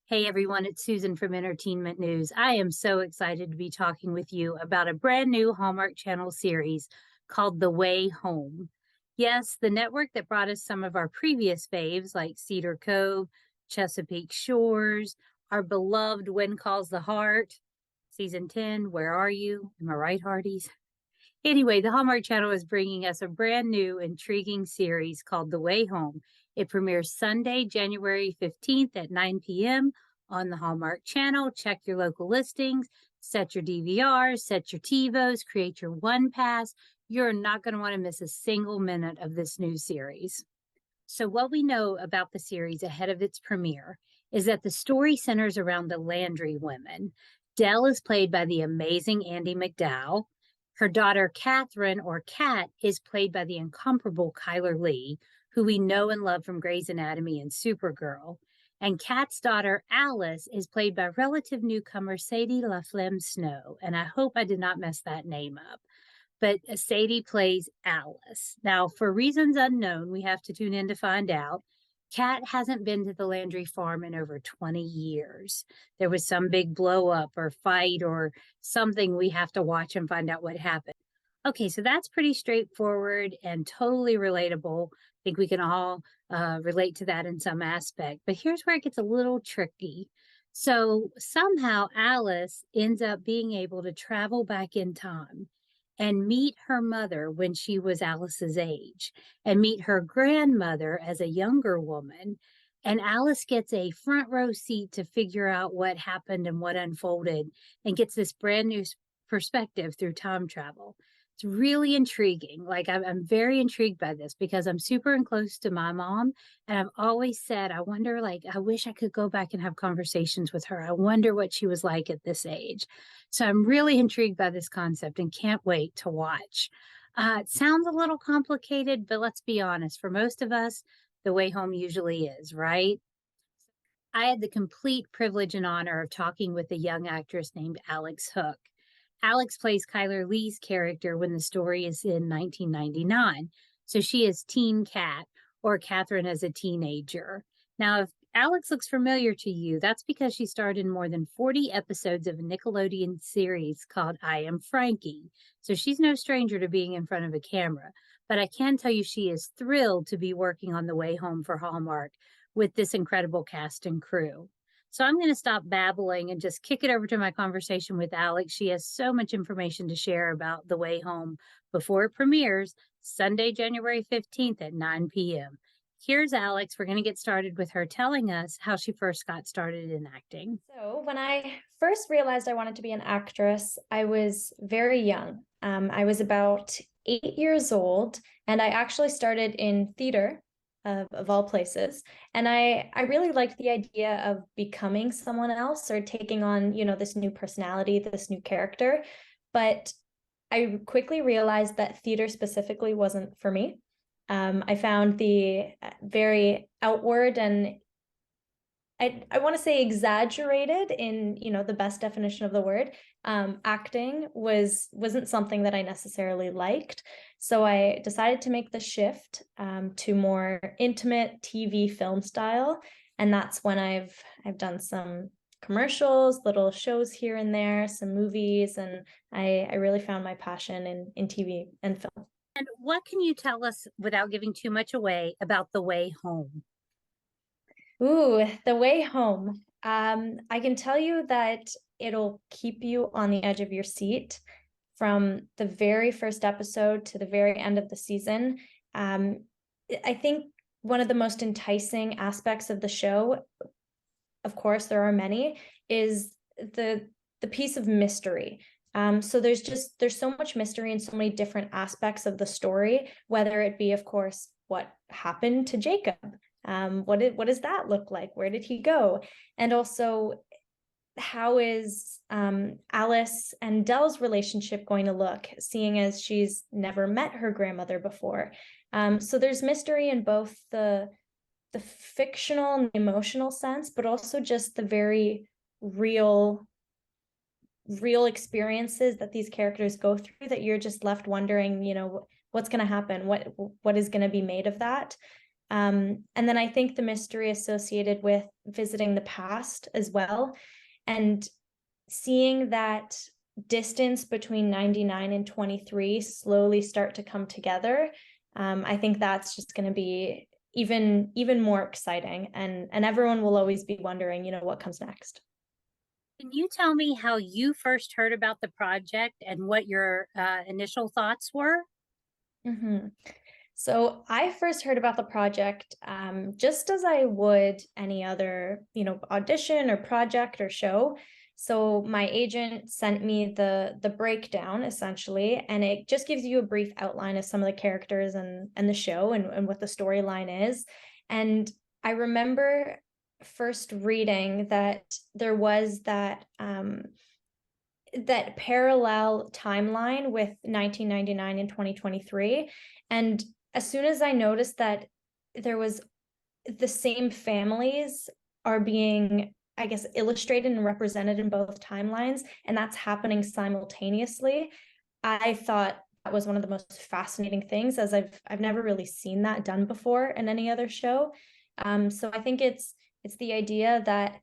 Hey everyone, it's Susan from InnerTeenment News. I am so excited to be talking with you about a brand new Hallmark Channel series called The Way Home. Yes, the network that brought us some of our previous faves like Cedar Cove, Chesapeake Shores, our beloved When Calls the Heart, Season 10, Where Are You? Am I right, Hearties? Anyway, the Hallmark Channel is bringing us a brand new, intriguing series called The Way Home. It premieres Sunday, January 15th at 9 p.m. on the Hallmark Channel. Check your local listings, set your DVRs, set your TiVos, create your One Pass. You're not going to want to miss a single minute of this new series. So, what we know about the series ahead of its premiere is that the story centers around the Landry women. Dell is played by the amazing Andie MacDowell. Her daughter, Catherine, or Kat, is played by the incomparable Chyler Leigh, who we know and love from Grey's Anatomy and Supergirl. And Kat's daughter, Alice, is played by relative newcomer Sadie LaFlamme Snow. And I hope I did not mess that name up. But Sadie plays Alice. Now, for reasons unknown, we have to tune in to find out. Kat hasn't been to the Landry farm in over 20 years. There was some big blow up or fight or something we have to watch and find out what happened. Okay, so that's pretty straightforward and totally relatable. I think we can all relate to that in some aspect. But here's where it gets a little tricky. So somehow Alice ends up being able to travel back in time and meet her mother when she was Alice's age and meet her grandmother as a younger woman. And Alice gets a front row seat to figure out what happened and what unfolded and gets this brand new perspective through time travel. It's really intriguing. Like I'm very intrigued by this because I'm super close to my mom. And I've always said, I wonder, like, I wish I could go back and have conversations with her. I wonder what she was like at this age. So I'm really intrigued by this concept and can't wait to watch. It sounds a little complicated, but let's be honest. For most of us, the way home usually is, right? I had the complete privilege and honor of talking with a young actress named Alex Hook. Alex plays Chyler Leigh's character when the story is in 1999. So she is Teen Kat, or Catherine as a teenager. Now, if Alex looks familiar to you, that's because she starred in more than 40 episodes of a Nickelodeon series called I Am Frankie. So she's no stranger to being in front of a camera. But I can tell you she is thrilled to be working on The Way Home for Hallmark with this incredible cast and crew. So I'm going to stop babbling and just kick it over to my conversation with Alex. She has so much information to share about The Way Home before it premieres Sunday, January 15th at 9 p.m. Here's Alex. We're going to get started with her telling us how she first got started in acting. So when I first realized I wanted to be an actress, I was very young. I was about 8 years old, and I actually started in theater of all places. And I really liked the idea of becoming someone else or taking on, this new personality, this new character. But I quickly realized that theater specifically wasn't for me. I found the very outward and I want to say exaggerated in, the best definition of the word. Acting wasn't something that I necessarily liked. So I decided to make the shift to more intimate TV film style. And that's when I've done some commercials, little shows here and there, some movies, and I really found my passion in TV and film. And what can you tell us without giving too much away about The Way Home? Ooh, The Way Home. I can tell you that it'll keep you on the edge of your seat from the very first episode to the very end of the season. I think one of the most enticing aspects of the show, of course, there are many, is the piece of mystery. So there's so much mystery and so many different aspects of the story, whether it be, of course, what happened to Jacob. What does that look like? Where did he go? And also, how is Alice and Dell's relationship going to look, seeing as she's never met her grandmother before? So there's mystery in both the fictional and the emotional sense, but also just the very real experiences that these characters go through, that you're just left wondering, what's going to happen, what is going to be made of that. And then I think the mystery associated with visiting the past as well, and seeing that distance between 99 and 23 slowly start to come together. I think that's just going to be even more exciting, and everyone will always be wondering, what comes next. Can you tell me how you first heard about the project and what your initial thoughts were? hmm So I first heard about the project just as I would any other, audition or project or show. So my agent sent me the breakdown essentially, and it just gives you a brief outline of some of the characters and the show and what the storyline is. And I remember first reading that there was that parallel timeline with 1999 and 2023. And as soon as I noticed that there was the same families are being, I guess, illustrated and represented in both timelines, and that's happening simultaneously, I thought that was one of the most fascinating things, as I've never really seen that done before in any other show. So I think it's the idea that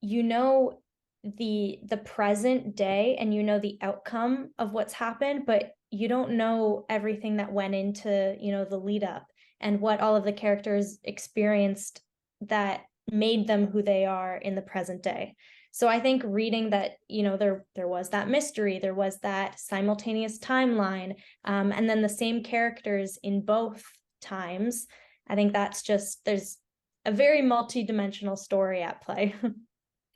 you know the present day, and the outcome of what's happened, but you don't know everything that went into the lead up, and what all of the characters experienced that made them who they are in the present day. So I think reading that, there was that mystery, there was that simultaneous timeline, and then the same characters in both times, I think that's just, there's a very multi-dimensional story at play.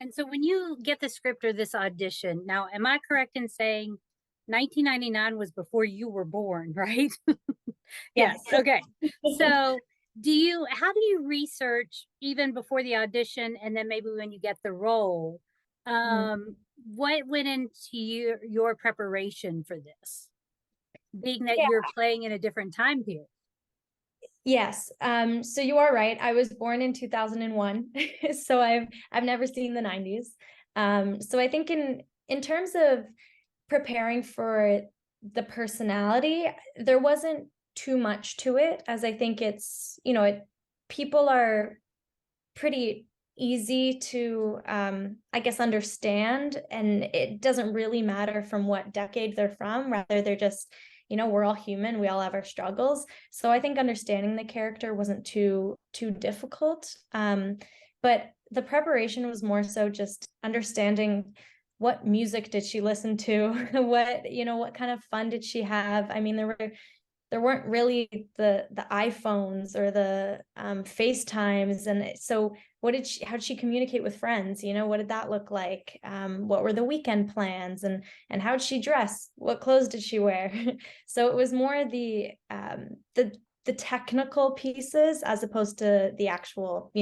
And so when you get the script or this audition, now, am I correct in saying 1999 was before you were born, right? Yes. Yes. Okay. So how do you research even before the audition and then maybe when you get the role? Mhm. What went into your preparation for this, being that Yeah. you're playing in a different time period? Yes. So you are right. I was born in 2001. So I've never seen the 90s. So I think in terms of preparing for the personality, there wasn't too much to it, as I think it's, people are pretty easy to I guess understand, and it doesn't really matter from what decade they're from. Rather, they're just, we're all human, we all have our struggles. So I think understanding the character wasn't too difficult. But the preparation was more so just understanding what music did she listen to, what kind of fun did she have. I mean, there weren't really the iPhones or the FaceTimes, and so how did she communicate with friends? What did that look like? What were the weekend plans, and how did she dress? What clothes did she wear? So it was more the technical pieces as opposed to the actual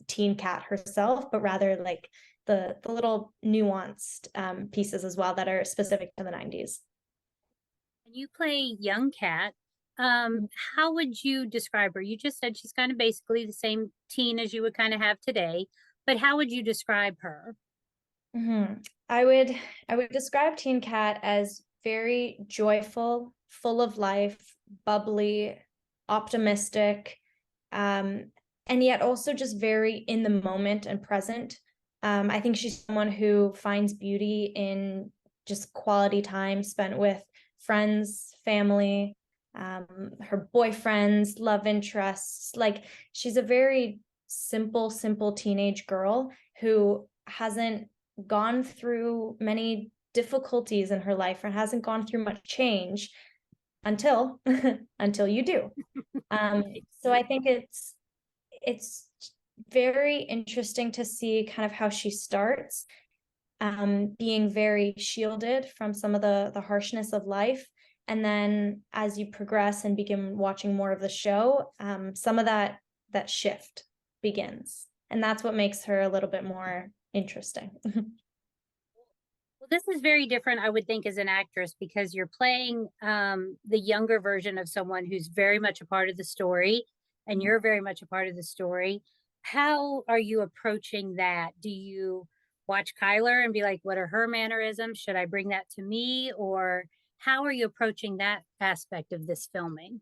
teen cat herself, but rather like the little nuanced pieces as well that are specific to the 90s. And you play young cat. How would you describe her? You just said she's kind of basically the same teen as you would kind of have today, but how would you describe her? Mhm. I would describe Teen Cat as very joyful, full of life, bubbly, optimistic, um, and yet also just very in the moment and present. I think she's someone who finds beauty in just quality time spent with friends, family, her boyfriends, love interests. Like, she's a very simple teenage girl who hasn't gone through many difficulties in her life and hasn't gone through much change until until you do. Right. So I think it's very interesting to see kind of how she starts, being very shielded from some of the harshness of life. And then as you progress and begin watching more of the show, some of that shift begins. And that's what makes her a little bit more interesting. Well, this is very different, I would think, as an actress because you're playing the younger version of someone who's very much a part of the story, and you're very much a part of the story. How are you approaching that? Do you watch Kyler and be like, what are her mannerisms? Should I bring that to me? Or how are you approaching that aspect of this filming?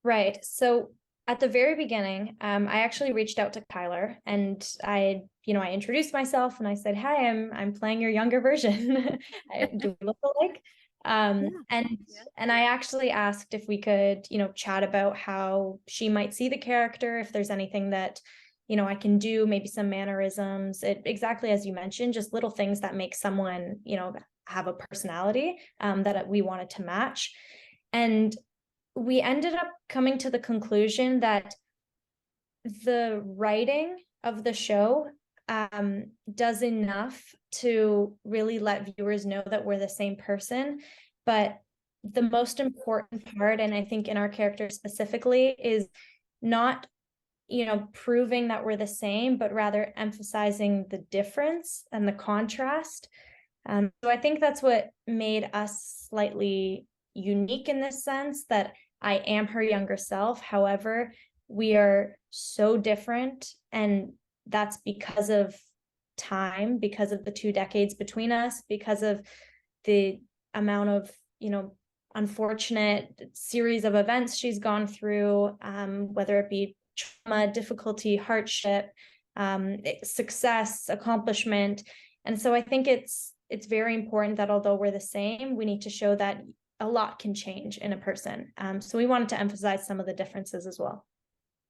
Right. So At the very beginning, I actually reached out to Kyler and I introduced myself and I said, "Hi, I'm playing your younger version. Do we look alike?" Yeah. And Yeah. I actually asked if we could, chat about how she might see the character, if there's anything that, I can do, maybe some mannerisms, exactly as you mentioned, just little things that make someone, have a personality that we wanted to match. And we ended up coming to the conclusion that the writing of the show does enough to really let viewers know that we're the same person. But the most important part, and I think in our character specifically, is not proving that we're the same, but rather emphasizing the difference and the contrast. So I think that's what made us slightly unique in this sense, that I am her younger self. However, we are so different, and that's because of time, because of the 2 decades between us, because of the amount of, unfortunate series of events she's gone through, whether it be trauma, difficulty, hardship, success, accomplishment. And so I think it's very important that although we're the same, we need to show that a lot can change in a person. So we wanted to emphasize some of the differences as well.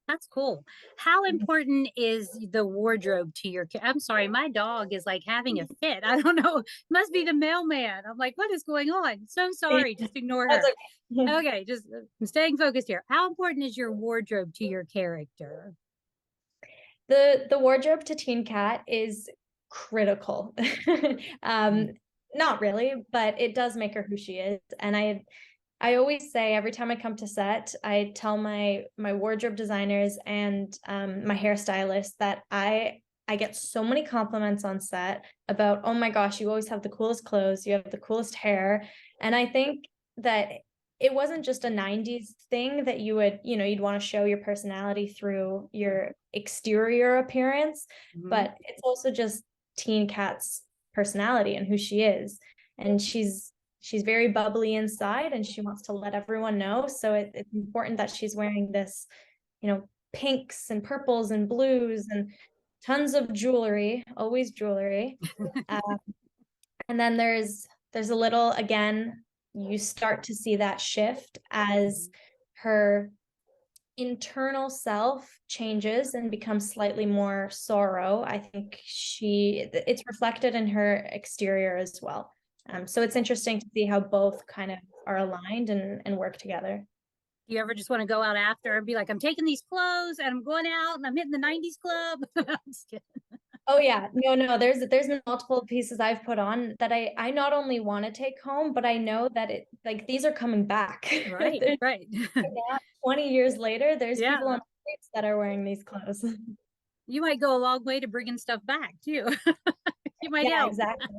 That's cool. How important is the wardrobe to your I'm sorry, my dog is like having a fit. I don't know. Must be the mailman. I'm like, what is going on? So sorry. Just ignore That's her. okay. Okay, just I'm staying focused here. How important is your wardrobe to your character? The wardrobe to Teen Cat is critical. Mm. um, Not really, but it does make her who she is. And I always say every time I come to set, I tell my wardrobe designers and my hairstylist that I get so many compliments on set about, oh my gosh, you always have the coolest clothes, you have the coolest hair. And I think that it wasn't just a 90s thing that you'd want to show your personality through your exterior appearance, Mhm. but it's also just Teen Cat's personality and who she is. And she's very bubbly inside and she wants to let everyone know. So it's important that she's wearing this, pinks and purples and blues and tons of jewelry, always jewelry. Uh, and then there's a little, again, you start to see that shift as her internal self changes and becomes slightly more sorrow. I think it's reflected in her exterior as well. So it's interesting to see how both kind of are aligned and work together. Do you ever just want to go out after and be like, I'm taking these clothes and I'm going out and I'm hitting the 90s club? I'm just kidding. Oh yeah, no, there's multiple pieces I've put on that I not only want to take home, but I know that it like these are coming back. Right, There's right. now, 20 years later, there's people on Yeah. the streets that are wearing these clothes. You might go a long way to bringing stuff back too. You might Yeah, help. exactly.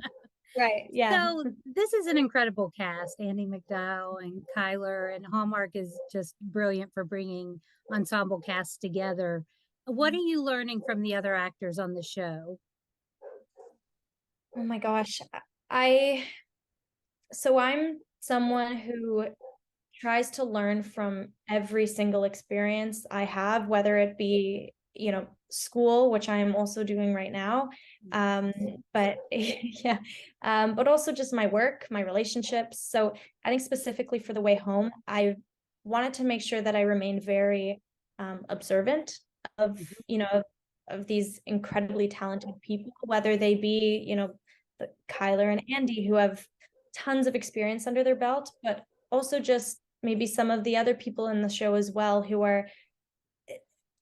Right. Yeah. So this is an incredible cast. Andy McDowell and Kyler and Hallmark is just brilliant for bringing ensemble casts together. What are you learning from the other actors on the show? Oh my gosh. I so I'm someone who tries to learn from every single experience I have, whether it be, school, which I am also doing right now. But yeah, but also just my work, my relationships. So I think specifically for the way home, I wanted to make sure that I remain very observant of, Mhm. of these incredibly talented people, whether they be, the Kyler and Andy who have tons of experience under their belt, but also just maybe some of the other people in the show as well who are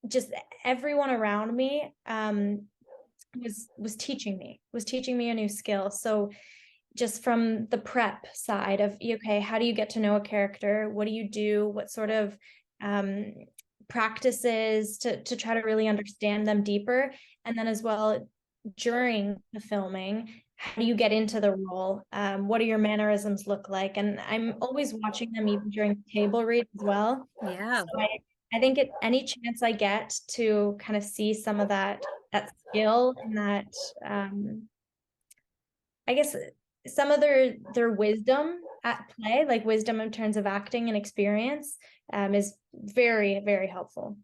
just everyone around me was teaching me a new skill. So just from the prep side of, okay, how do you get to know a character, what do you do, what sort of um practices to try to really understand them deeper, and then as well during the filming, how do you get into the role, what do your mannerisms look like, and I'm always watching them even during the table read as well. Yeah. So I think any chance I get to kind of see some of that skill and that I guess some of their wisdom at play, like wisdom in terms of acting and experience, is very, very helpful.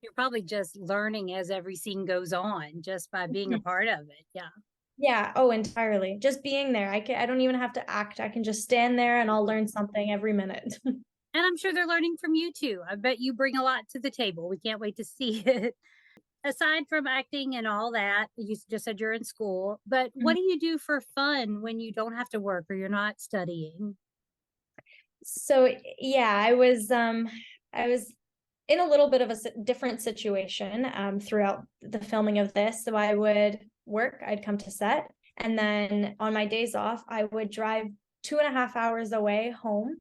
You're probably just learning as every scene goes on, just by being a Mhm. part of it. Yeah. Yeah, oh, entirely. Just being there. I don't even have to act. I can just stand there and I'll learn something every minute. And I'm sure they're learning from you too. I bet you bring a lot to the table. We can't wait to see it. Aside from acting and all that, you just said you're in school, but what Mhm. do you do for fun when you don't have to work or you're not studying? So yeah, I was in a little bit of a different situation throughout the filming of this. So I would work, I'd come to set, and then on my days off, I would drive 2.5 hours away home.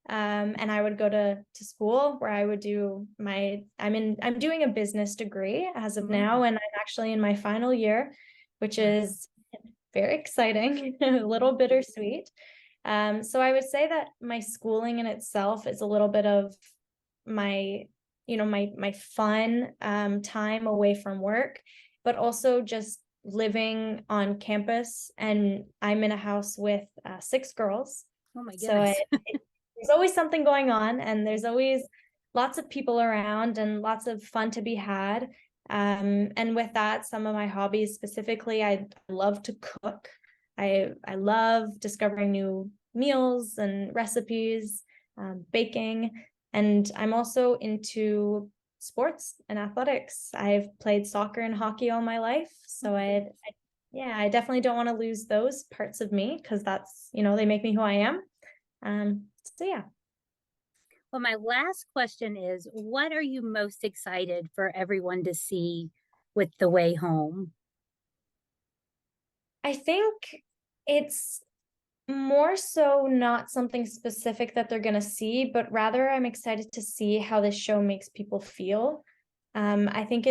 And I would go to school where I would do I'm doing a business degree as of now, Mm, and I'm actually in my final year, which wow. is very exciting, a little bittersweet. So I would say that my schooling in itself is a little bit of my, my fun time away from work, but also just living on campus. And I'm in a house with 6 girls, Oh my so goodness. there's always something going on, and there's always lots of people around and lots of fun to be had. And with that, some of my hobbies specifically, I love to cook. I love discovering new meals and recipes, baking, and I'm also into sports and athletics. I've played soccer and hockey all my life, Oh so my goodness. yeah, I definitely don't want to lose those parts of me because that's, they make me who I am. So yeah, Well, my last question is, what are you most excited for everyone to see with The Way Home? I think it's more so not something specific that they're going to see, but rather I'm excited to see how this show makes people feel. I think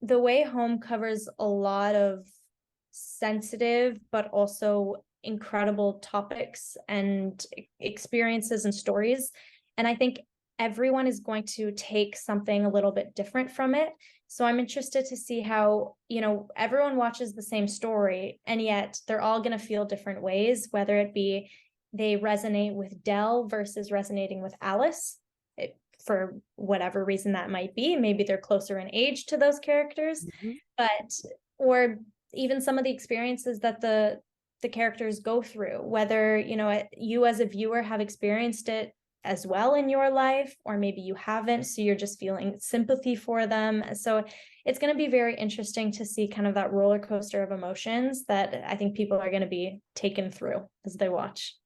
The Way Home covers a lot of sensitive, but also incredible topics and experiences and stories. And I think everyone is going to take something a little bit different from it. So I'm interested to see how, everyone watches the same story, and yet they're all going to feel different ways, whether it be they resonate with Dell versus resonating with Alice. For whatever reason that might be. Maybe they're closer in age to those characters, Mhm. but or even some of the experiences that the characters go through, whether you as a viewer have experienced it as well in your life, or maybe you haven't, so you're just feeling sympathy for them. So it's going to be very interesting to see kind of that roller coaster of emotions that I think people are going to be taken through as they watch.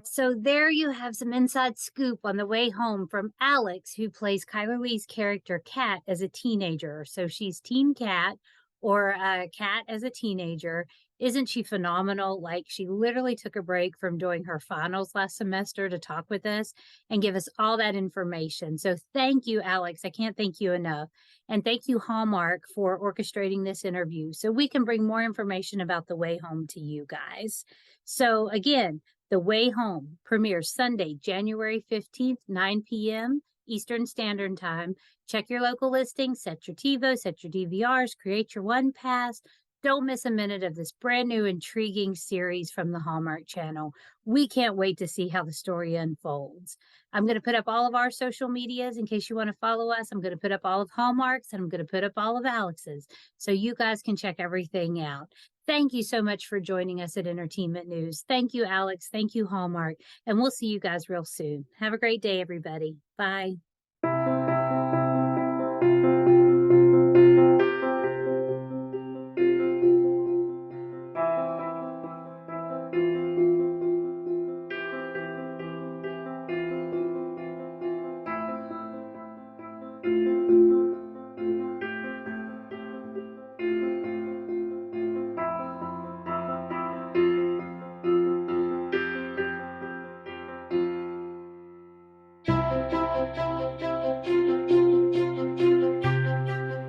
So there you have some inside scoop on The Way Home from Alex, who plays Kyler Lee's character Kat as a teenager. So she's Teen Kat, or Kat as a teenager. Isn't she phenomenal? Like, she literally took a break from doing her finals last semester to talk with us and give us all that information. So thank you, Alex. I can't thank you enough. And thank you, Hallmark, for orchestrating this interview so we can bring more information about The Way Home to you guys. So again, The Way Home premieres Sunday, January 15th, 9 p.m. Eastern Standard Time. Check your local listings, set your TiVo, set your DVRs, create your One Pass. Don't miss a minute of this brand new intriguing series from the Hallmark Channel. We can't wait to see how the story unfolds. I'm going to put up all of our social medias in case you want to follow us. I'm going to put up all of Hallmark's, and I'm going to put up all of Alex's so you guys can check everything out. Thank you so much for joining us at InnerTeenment News. Thank you, Alex. Thank you, Hallmark. And we'll see you guys real soon. Have a great day, everybody. Bye.